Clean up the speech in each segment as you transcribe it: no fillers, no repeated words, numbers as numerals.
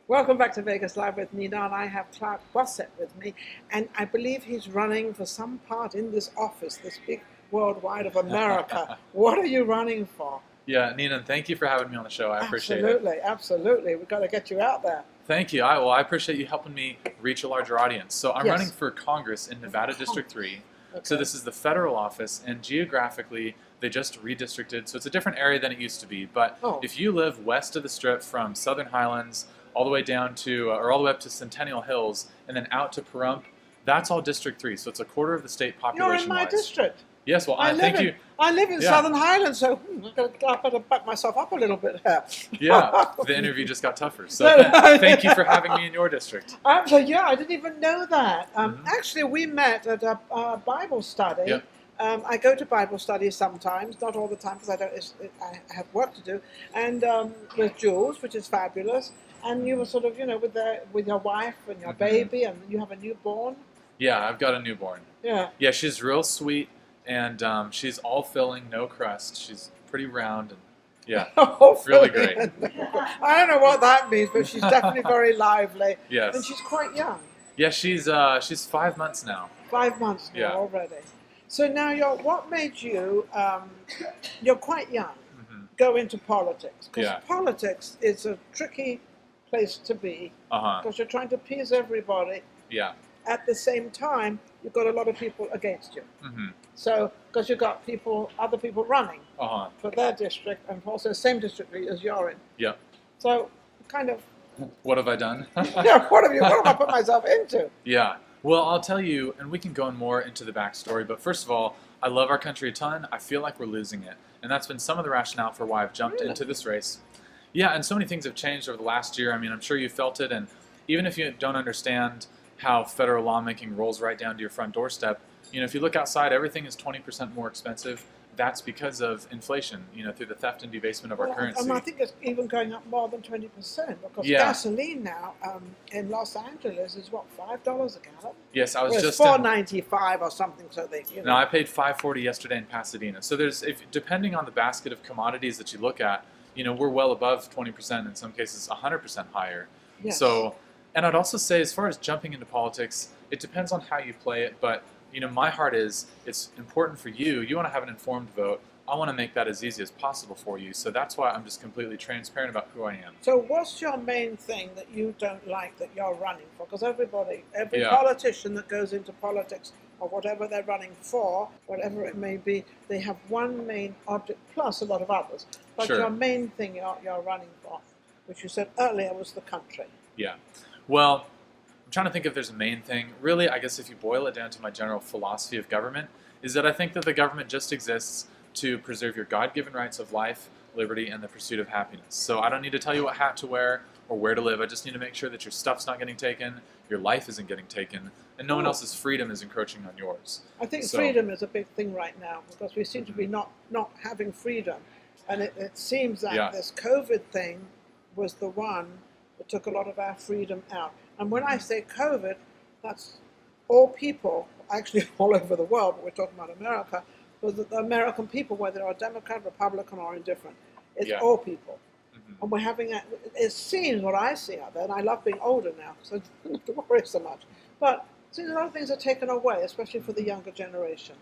Welcome back to Vegas Live with Ninon. I have Clark Bossert with me, and I believe he's running for some part in this office, this big worldwide of America. What are you running for? Yeah, Ninon, thank you for having me on the show. I appreciate it. Absolutely, absolutely. We've got to get you out there. Thank you. I appreciate you helping me reach a larger audience. So I'm Yes. running for Congress in Nevada District 3. So Okay. this is the federal office, and geographically, they just redistricted. So it's a different area than it used to be. But Oh. if you live west of the Strip from Southern Highlands all the way down to, or all the way up to Centennial Hills, and then out to Pahrump, that's all District 3. So it's a quarter of the state You're in population-wise. my district. Yes, well, thank you. I live in Yeah. Southern Highlands, so I better back myself up a little bit here. Yeah, the interview just got tougher. So No, no. thank you for having me in your district. So yeah, I didn't even know that. Mhm. Actually, we met at a Bible study. Yep. I go to Bible studies sometimes, not all the time because I have work to do, and with Jules, which is fabulous. And you were sort of, with your wife and your Mhm. baby, and you have a newborn. Yeah, I've got a newborn. Yeah. Yeah, she's real sweet, and she's all filling, no crust. She's pretty round, and yeah, really great. I don't know what that means, but she's definitely very lively. Yes. And she's quite young. Yeah, she's 5 months now. 5 months now Yeah. already. So now what made you, you're quite young, Hmm. go into politics? Because Yeah. politics is a tricky place to be Uh-huh. because you're trying to please everybody. Yeah. At the same time, you've got a lot of people against you. Hmm. So, because you've got other people running Uh-huh. for their district and also the same district as you're in. Yep. So, kind of, What have I done? yeah, what have I put myself into? Yeah. Well, I'll tell you, and we can go more into the backstory, but first of all, I love our country a ton. I feel like we're losing it. And that's been some of the rationale for why I've jumped Really? into this race. Yeah, and so many things have changed over the last year. I mean, I'm sure you felt it, and even if you don't understand how federal lawmaking rolls right down to your front doorstep, if you look outside, everything is 20% more expensive. That's because of inflation, through the theft and debasement of our Well, currency. I think it's even going up more than 20% because Yeah. gasoline now in Los Angeles is what, $5 a gallon? Yes, I was Well, it's just $4.95 or something. So they, No, I paid $5.40 yesterday in Pasadena. So depending on the basket of commodities that you look at, we're well above 20%, in some cases 100% higher. Yes. So, and I'd also say, as far as jumping into politics, it depends on how you play it. But my heart is, it's important for you. You want to have an informed vote. I want to make that as easy as possible for you. So that's why I'm just completely transparent about who I am. So what's your main thing that you don't like that you're running for? Because every Yeah. politician that goes into politics or whatever they're running for, whatever it may be, they have one main object plus a lot of others. But Sure. your main thing you're running for, which you said earlier, was the country. Yeah. Well, I'm trying to think if there's a main thing. Really, I guess if you boil it down to my general philosophy of government, is that I think that the government just exists to preserve your God-given rights of life, liberty, and the pursuit of happiness. So I don't need to tell you what hat to wear or where to live. I just need to make sure that your stuff's not getting taken, your life isn't getting taken, and no one Oh. else's freedom is encroaching on yours. I think So- freedom is a big thing right now because we seem to be not having freedom. And it seems that Yeah. this COVID thing was the one that took a lot of our freedom out. And when I say COVID, that's all people, actually all over the world, but we're talking about America, but the American people, whether they're Democrat, Republican, or indifferent, it's Yeah. all people. Mhm. And we're having it seems what I see out there, and I love being older now, so I don't have to worry so much. But it seems a lot of things are taken away, especially for the younger generation.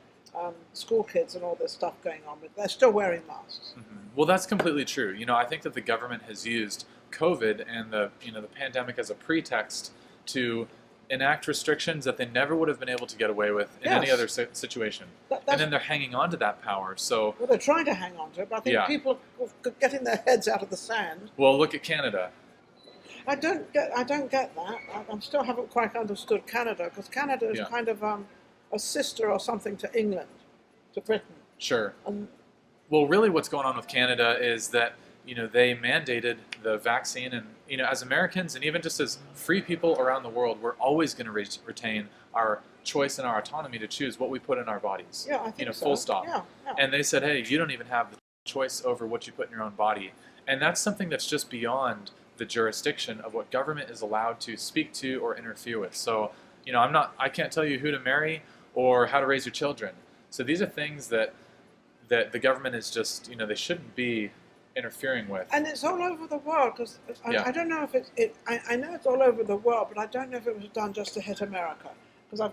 School kids and all this stuff going on, but they're still wearing masks. Mhm. Well, that's completely true. I think that the government has used COVID and the pandemic as a pretext to enact restrictions that they never would have been able to get away with in any Yes. other situation. That's And then they're hanging on to that power. So, well, they're trying to hang on to it, but I think Yeah. people are getting their heads out of the sand. well, look at Canada. I don't get that. I still haven't quite understood Canada because Canada is Yeah. kind of a sister or something to England, to Britain. Sure. And Well, really what's going on with Canada is that, they mandated the vaccine, and, as Americans and even just as free people around the world, we're always going to retain our choice and our autonomy to choose what we put in our bodies. yeah, I think so. Full stop. Yeah. And they said, hey, you don't even have the choice over what you put in your own body. And that's something that's just beyond the jurisdiction of what government is allowed to speak to or interfere with. So, I can't tell you who to marry or how to raise your children. So these are things that the government is just, they shouldn't be interfering with. And it's all over the world, because Yeah. I don't know if I know it's all over the world, but I don't know if it was done just to hit America. Because I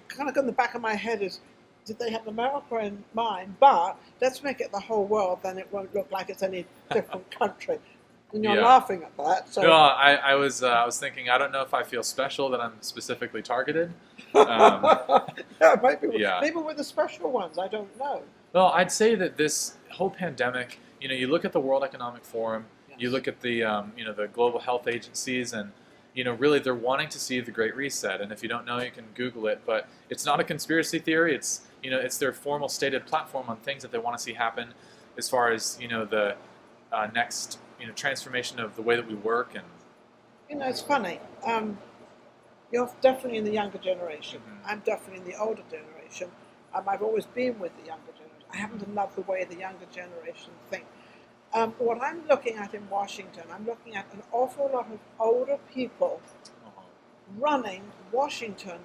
kind of got in the back of my head is, did they have America in mind? But let's make it the whole world, then it won't look like it's any different country. And you're Yeah. laughing at that. So. No, I was thinking, I don't know if I feel special that I'm specifically targeted. Yeah, Yeah. maybe we're the special ones. I don't know. Well, I'd say that this whole pandemic, you look at the World Economic Forum, you look at the the global health agencies, and really they're wanting to see the Great Reset. And if you don't know, you can Google it. But it's not a conspiracy theory. It's it's their formal stated platform on things that they want to see happen, as far as the next transformation of the way that we work. And It's funny. You're definitely in the younger generation. Mhm. I'm definitely in the older generation. I've always been with the younger generation. I happen to love the way the younger generation think. What I'm looking at in Washington, I'm looking at an awful lot of older people running Washington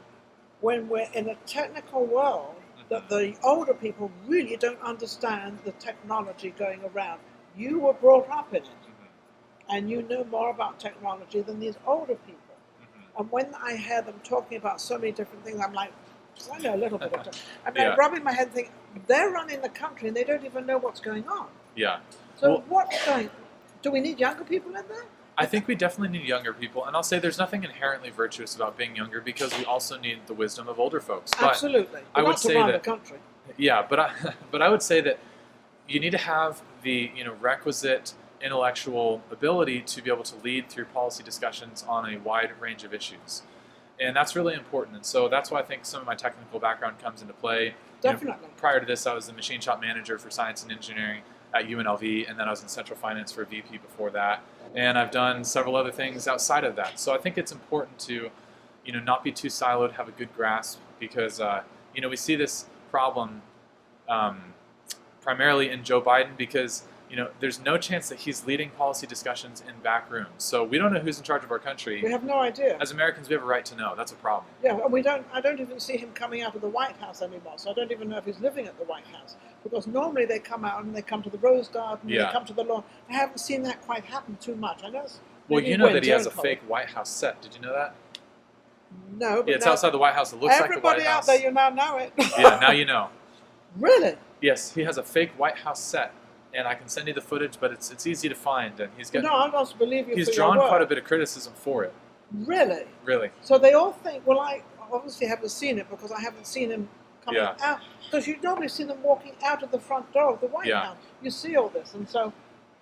when we're in a technical world that the older people really don't understand the technology going around. You were brought up in it, and you know more about technology than these older people. And when I hear them talking about so many different things, I'm like, I know a little bit of it. I'm Yeah. like rubbing my head thinking, they're running the country and they don't even know what's going on. yeah. So Well- what's going, do we need younger people in there? I think we definitely need younger people, and I'll say there's nothing inherently virtuous about being younger, because we also need the wisdom of older folks. But Absolutely. I would Not to say run that- the country. yeah, but I would say that you need to have the requisite intellectual ability to be able to lead through policy discussions on a wide range of issues, and that's really important. And so that's why I think some of my technical background comes into play. Definitely. Prior to this, I was the machine shop manager for science and engineering at UNLV, and then I was in central finance for a VP before that. And I've done several other things outside of that. So I think it's important to, not be too siloed, have a good grasp, because, we see this problem primarily in Joe Biden, because, there's no chance that he's leading policy discussions in back rooms. So we don't know who's in charge of our country. We have no idea. As Americans, we have a right to know. That's a problem. Yeah, and I don't even see him coming out of the White House anymore, so I don't even know if he's living at the White House. Because normally they come out and they come to the Rose Garden, Yeah. they come to the lawn. I haven't seen that quite happen too much. I know it's Well, maybe you know that winter he has a and cold. fake White House set. Did you know that? No, but Yeah, it's now outside the White House. It looks like the everybody White out House. there, you now know it. Yeah, now you know. Really? Yes, he has a fake White House set, and I can send you the footage, but it's easy to find, and he's No, I don't believe you. he's for drawn your word. quite a bit of criticism for it. Really? Really. So they all think, well, I obviously haven't seen it because I haven't seen him coming Yeah. out. Because you normally see them walking out of the front door of the White Yeah. House. You see all this, and so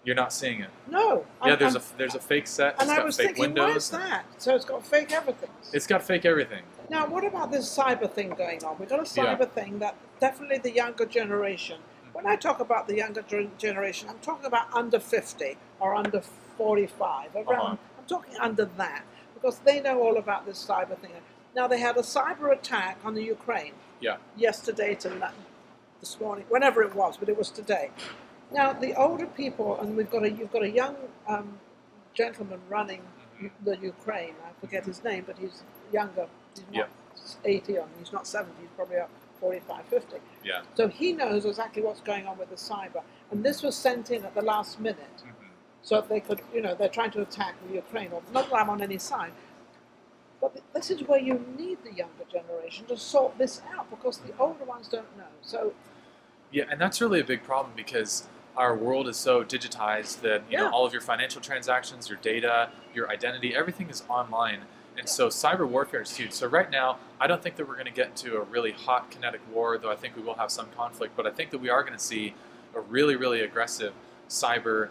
You're not seeing it. no. Yeah, there's a fake set. And It's I got was fake thinking, why is windows. that? So it's got fake everything. It's got fake everything. Now, what about this cyber thing going on? We've got a cyber thing that definitely the younger generation. When I talk about the younger generation, I'm talking about under 50 or under 45. Around, I'm talking under that, because they know all about this cyber thing. Now, they had a cyber attack on the Ukraine Yeah. yesterday to this morning, whenever it was, but it was today. Now, the older people, and you've got a young gentleman running the Ukraine. I forget his name, but he's younger. He's not 80, or he's not 70. He's probably up 45, 50. Yeah. So he knows exactly what's going on with the cyber. And this was sent in at the last minute. So they could, they're trying to attack the Ukraine. Or not that I'm on any side. But this is where you need the younger generation to sort this out, because the older ones don't know. So Yeah, and that's really a big problem, because our world is so digitized that all of your financial transactions, your data, your identity, everything is online. And so cyber warfare is huge. So right now, I don't think that we're going to get into a really hot kinetic war, though I think we will have some conflict. But I think that we are going to see a really, really aggressive cyber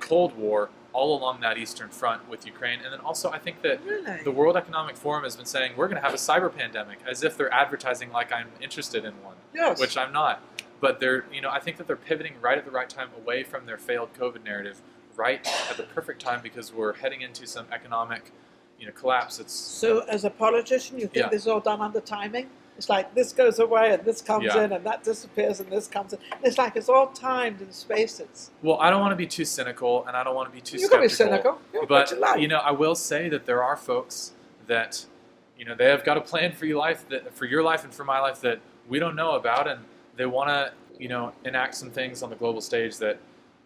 Cold War all along that eastern front with Ukraine. And then also I think that the World Economic Forum has been saying we're going to have a cyber pandemic, as if they're advertising like I'm interested in one, which I'm not. But they're, I think that they're pivoting right at the right time away from their failed COVID narrative, right at the perfect time, because we're heading into some economic collapse. So as a politician, you think this is all done under timing? It's like this goes away and this comes in and that disappears and this comes in. It's like it's all timed in spaces. Well, I don't want to be too cynical, and I don't want to be too You skeptical. can be cynical. But, I will say that there are folks that, they have got a plan for your life, and for my life, that we don't know about, and they want to, enact some things on the global stage that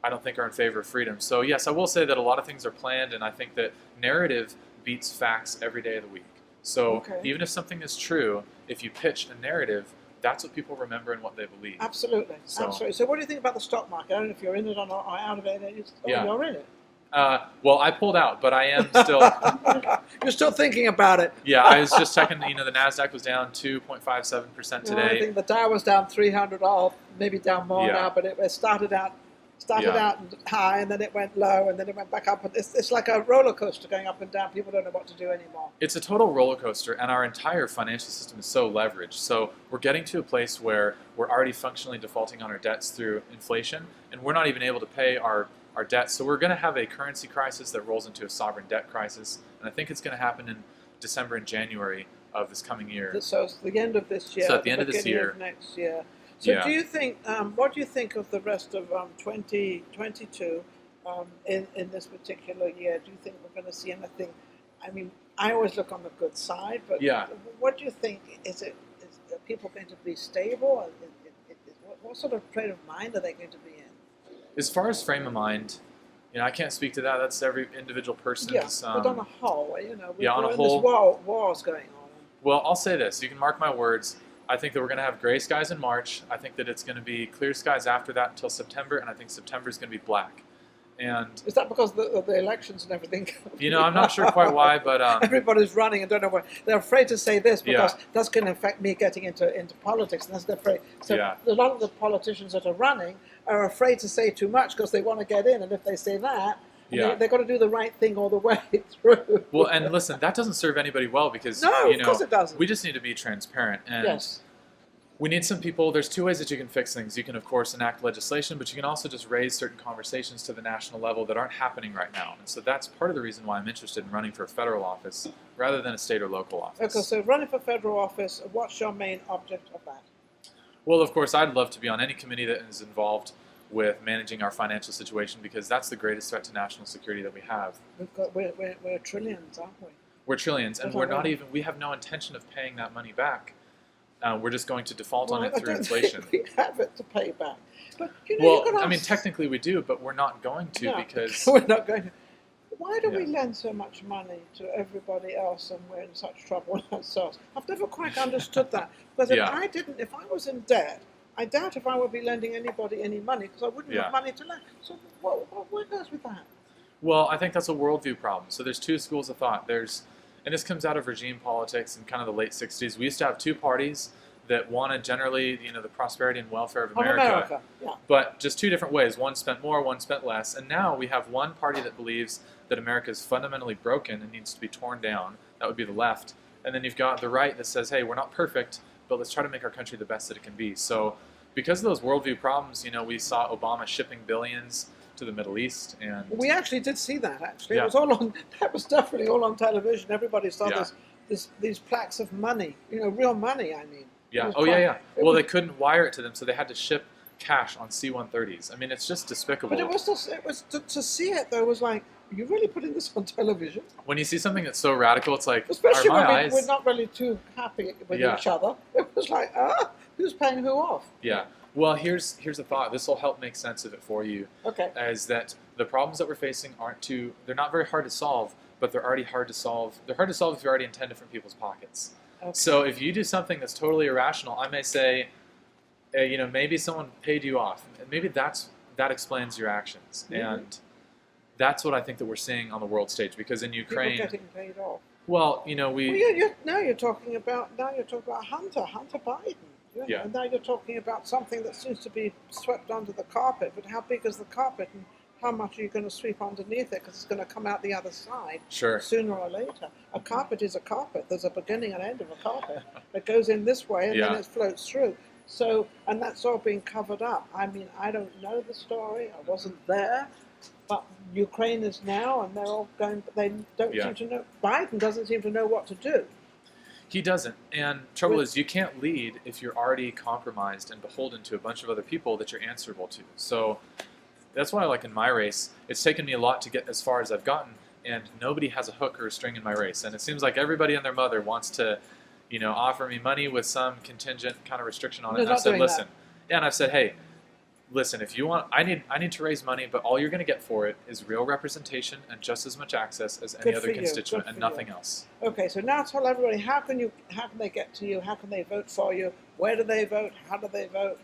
I don't think are in favor of freedom. So yes, I will say that a lot of things are planned, and I think that narrative beats facts every day of the week. So even if something is true, if you pitch a narrative, that's what people remember and what they believe. Absolutely. So what do you think about the stock market? I don't know if you're in it or not, or out of it. You're in it. Well, I pulled out, but I am still. You're still thinking about it. Yeah, I was just checking. The Nasdaq was down 2.57% today. I think the Dow was down 300, maybe down more now, but it started out high, and then it went low, and then it went back up. It's like a roller coaster going up and down. People don't know what to do anymore. It's a total roller coaster, and our entire financial system is so leveraged. So we're getting to a place where we're already functionally defaulting on our debts through inflation, and we're not even able to pay our debts. So we're going to have a currency crisis that rolls into a sovereign debt crisis, and I think it's going to happen in December and January of this coming year. So it's the end of this year. So at the end of this year. Of next year. So do you think, what do you think of the rest of 2022 in this particular year? Do you think we're going to see anything? I mean, I always look on the good side, but what do you think? Are people going to be stable? What sort of frame of mind are they going to be in? As far as frame of mind, I can't speak to that. That's every individual person's. Yeah, but on a whole, on a whole, this war's going on. Well, I'll say this. You can mark my words. I think that we're going to have gray skies in March. I think that it's going to be clear skies after that until September, and I think September is going to be black. And is that because of the elections and everything? I'm not sure quite why, but everybody's running and don't know what. They're afraid to say this because that's going to affect me getting into politics, and that's they're afraid. So a lot of the politicians that are running are afraid to say too much because they want to get in, and if they say that, they've got to do the right thing all the way through. Well, and listen, that doesn't serve anybody well because of course it doesn't. We just need to be transparent, and we need some people. There's two ways that you can fix things. You can, of course, enact legislation, but you can also just raise certain conversations to the national level that aren't happening right now. And so that's part of the reason why I'm interested in running for a federal office rather than a state or local office. Okay, so running for federal office, what's your main object of that? Well, of course, I'd love to be on any committee that is involved with managing our financial situation because that's the greatest threat to national security that we have. We're trillions, aren't we? We're trillions, and we have no intention of paying that money back. We're just going to default on it through inflation. We have it to pay back. But, technically we do, but we're not going to because... We're not going to. Why do we lend so much money to everybody else and we're in such trouble ourselves? I've never quite understood that. Because if I was in debt, I doubt if I would be lending anybody any money because I wouldn't have money to lend. So what goes with that? Well, I think that's a worldview problem. So there's two schools of thought. And this comes out of regime politics in kind of the late 60s. We used to have two parties that wanted generally, the prosperity and welfare of America. But just two different ways. One spent more, one spent less. And now we have one party that believes that America is fundamentally broken and needs to be torn down. That would be the left. And then you've got the right that says, hey, we're not perfect, but let's try to make our country the best that it can be. So because of those worldview problems, we saw Obama shipping billions to the Middle East, and we actually did see that. It was all on. That was definitely all on television. Everybody saw these plaques of money. Real money. I mean. Yeah. Well, they couldn't wire it to them, so they had to ship cash on C-130s. I mean, it's just despicable. But it was to see it though. Was like, are you really putting this on television? When you see something that's so radical, it's like, especially when we're not really too happy with each other. It was like, who's paying who off? Yeah. Well, here's a thought. This will help make sense of it for you. Okay. Is that the problems that we're facing they're not very hard to solve, but they're already hard to solve. They're hard to solve if you're already in 10 different people's pockets. Okay. So if you do something that's totally irrational, I may say, maybe someone paid you off. And maybe that explains your actions. Mm-hmm. And that's what I think that we're seeing on the world stage. Because in Ukraine... People getting paid off. Well, now you're talking about Hunter Biden. And now you're talking about something that seems to be swept under the carpet. But how big is the carpet, and how much are you going to sweep underneath it? Because it's going to come out the other side sooner or later. A carpet is a carpet. There's a beginning and end of a carpet. It goes in this way, and then it floats through. So, and that's all being covered up. I mean, I don't know the story. I wasn't there. But Ukraine is now, and they're all going. But they don't seem to know. Biden doesn't seem to know what to do. He doesn't. And trouble is, you can't lead if you're already compromised and beholden to a bunch of other people that you're answerable to. So that's why, like in my race, it's taken me a lot to get as far as I've gotten, and nobody has a hook or a string in my race. And it seems like everybody and their mother wants to, offer me money with some contingent kind of restriction on it. And I've said, listen. Yeah, and I've said, hey, listen, if you want, I need to raise money, but all you're going to get for it is real representation and just as much access as any Good other for you. constituent, Good and for nothing you. else. Okay, so now tell everybody, how can they get to you? How can they vote for you? Where do they vote? How do they vote?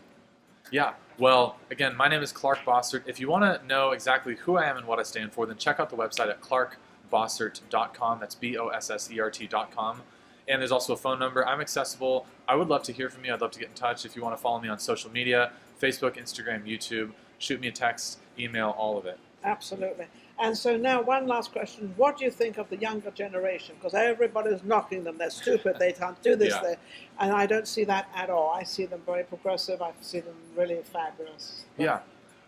Yeah, well, again, my name is Clark Bossert. If you want to know exactly who I am and what I stand for, then check out the website at clarkbossert.com. That's BOSSERT.com. And there's also a phone number. I'm accessible. I would love to hear from you. I'd love to get in touch. If you want to follow me on social media, Facebook, Instagram, YouTube, shoot me a text, email, all of it. Absolutely. And so now one last question. What do you think of the younger generation? Because everybody's knocking them. They're stupid. They can't do this. Yeah. And I don't see that at all. I see them very progressive. I see them really fabulous. Yeah.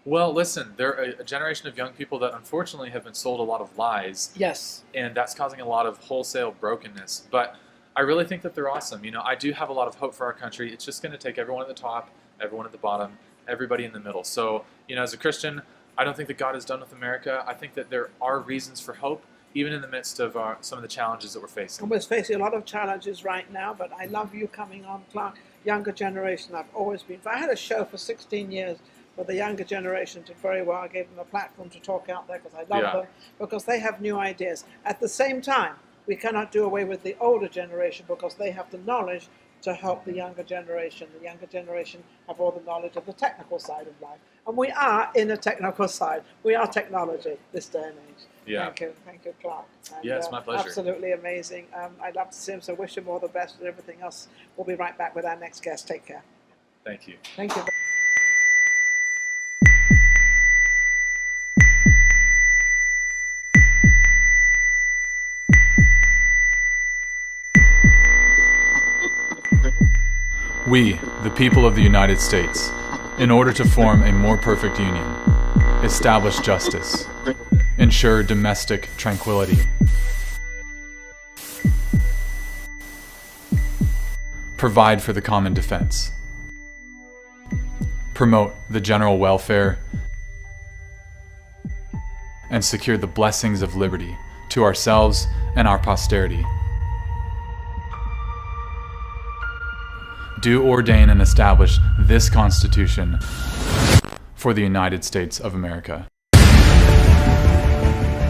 Well, listen, they're a generation of young people that unfortunately have been sold a lot of lies. Yes. And that's causing a lot of wholesale brokenness. But I really think that they're awesome. You know, I do have a lot of hope for our country. It's just going to take everyone at the top, everyone at the bottom, everybody in the middle. So, you know, as a Christian, I don't think that God is done with America. I think that there are reasons for hope, even in the midst of some of the challenges that we're facing. And we're facing a lot of challenges right now, but I love you coming on, Clark. Younger generation, I've always been. I had a show for 16 years where the younger generation did very well. I gave them a platform to talk out there because I love them, because they have new ideas. At the same time, we cannot do away with the older generation because they have the knowledge to help the younger generation. The younger generation have all the knowledge of the technical side of life. And we are in a technical side. We are technology this day and age. Yeah. Thank you, Clark. And, yeah, it's my pleasure. Absolutely amazing. I'd love to see him, so wish him all the best and everything else. We'll be right back with our next guest. Take care. Thank you. Thank you. We, the people of the United States, in order to form a more perfect union, establish justice, ensure domestic tranquility, provide for the common defense, promote the general welfare, and secure the blessings of liberty to ourselves and our posterity. Do ordain and establish this Constitution for the United States of America.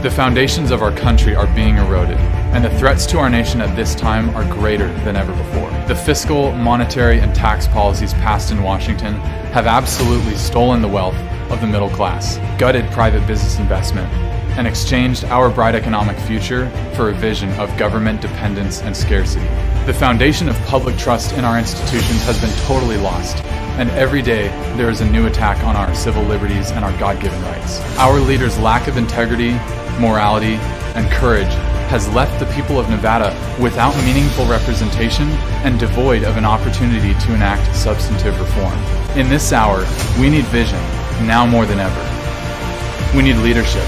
The foundations of our country are being eroded, and the threats to our nation at this time are greater than ever before. The fiscal, monetary, and tax policies passed in Washington have absolutely stolen the wealth of the middle class, gutted private business investment, and exchanged our bright economic future for a vision of government dependence and scarcity. The foundation of public trust in our institutions has been totally lost, and every day there is a new attack on our civil liberties and our God-given rights. Our leaders' lack of integrity, morality, and courage has left the people of Nevada without meaningful representation and devoid of an opportunity to enact substantive reform. In this hour, we need vision, now more than ever. We need leadership,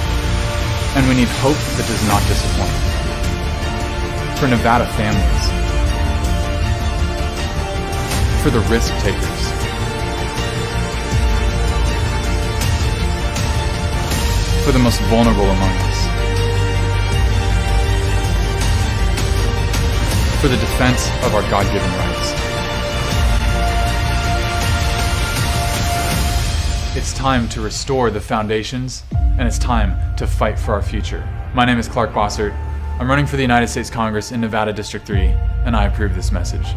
and we need hope that does not disappoint. For Nevada families, for the risk takers, for the most vulnerable among us, for the defense of our God-given rights. It's time to restore the foundations, and it's time to fight for our future. My name is Clark Bossert. I'm running for the United States Congress in Nevada District 3, and I approve this message.